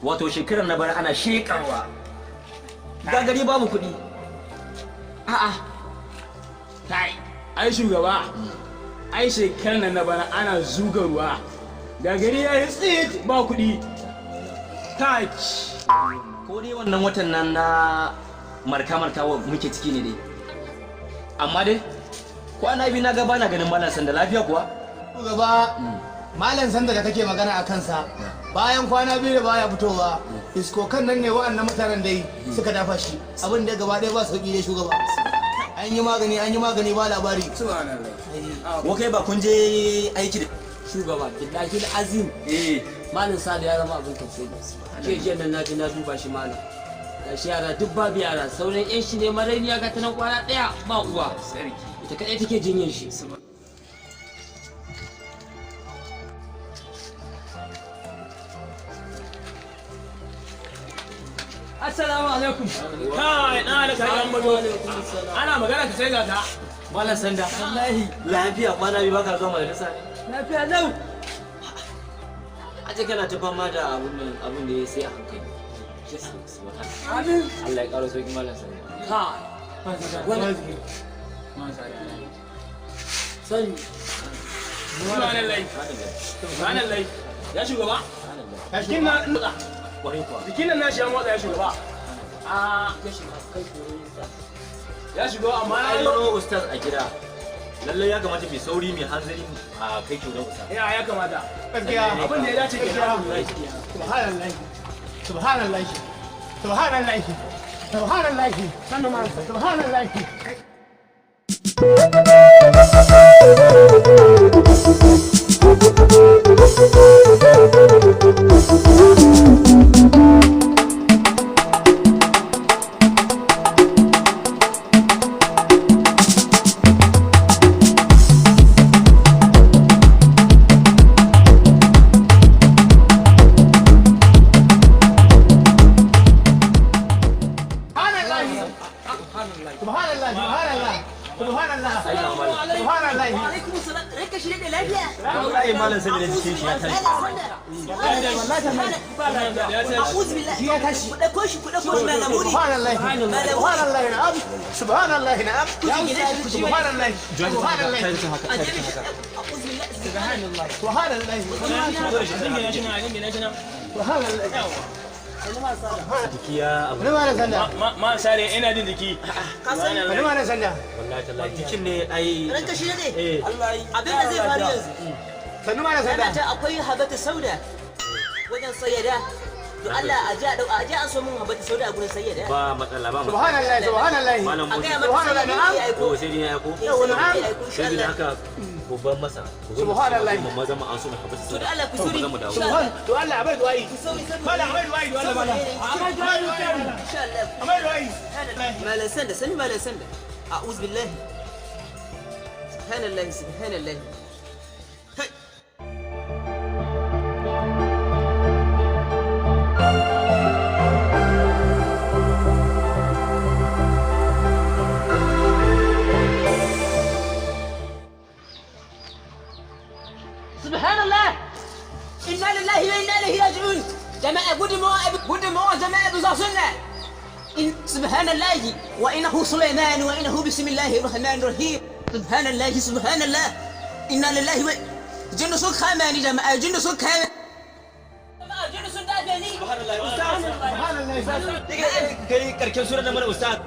Wato shekarar na bana ana shekarwa gagari babu kuɗi. A'a kai ai shugaba ai shekarar na bana ana zugarwa gagari ya yi tsit ba kuɗi. Kai ko dai wannan watan nan na marka muke ciki ne dai, amma dai kwana biyu na ga bana ganin malam sanda. Lafiya kuwa gaba malam sanda da kake magana a kansa bayan kwana biyu da baya fitowa iskokan nan ne wa'annan mutanen dai suka dafa shi abin da gaba ɗaya ba sauki dai shugaba. An yi magani ba labari. ko kai ba kun je aiki da shugaba billahi azim malam sada ya zama abin tausayi. Ke jiya nan na duba shi malam gashi yara duk babu yara sauran yan shi ne marainiya ga ta nan kwana daya ba uwa ita kadai take jinyar shi. assalamu alaikum. Kai na da kayan bazo ana magana ka sai ga ta malam sanda. Wallahi lafiya kwana biyu baka zuwa majalisa ne. Lafiya lau. Aje kana ta fama da abun da ya sai a hankali. Amin. Allah ya karo sauki malam sanda. Wannan sani subhanallah ya shugaba jikin na nutsa jikin nan nashi ya motsa ya shugaba ya shugaba amma ai no ustaz a gida lalle ya kamata mai sauri mai hanzari a kai kyautar ustaz. ya kamata Gaskiya abin da ya dace ke subhanallah subhanallah subhanallah subhanallah sannu ma subhanallah. Wallahi malam sanda da jikin shi ya tashi. أعوذ بالله يا كشي سبحان الله نعم سبحان الله نعم سبحان الله سبحان الله سبحان الله سبحان الله Jiki ya abu. wani ma na sanda ma sare ina jin jiki wani ma na sanda Wallahi tallahi jikin ne ai. ranka shi ne abin da zai faru yanzu sannu ma na sanda ta akwai habata sauda wajen sayyada to Allah a ji an so mun habata sauda a gurin sayyada Ba matsala ba. subhanallah subhanallah Malam a ga Musa. mata Subhanallah, sayyada ya aiko Ko sai dai ya ko. Sai da haka ku bar masa. Subhanallah. Mu maza mu an so mu habata. to da Allah ku suri Mu dawo. subhan to Allah abai du'ai sauri mala abai du'ai to Allah mala insha Allah abai du'ai malan sanda sani malan sanda a'udhu billahi subhanallahi subhanallahi kai subhanallah inna lillahi wa inna ilaihi raji'un jama'a gudunmawa jama'a bisa sunna سبحان الله وإنه سليمان وإنه بسم الله الرحمن الرحيم سبحان الله سبحان الله إنا لله جن سوق خاماني جماعة جن سوق خاماني جن سوق دابني Subhanallah. Kai karkin surar da mana ustaz.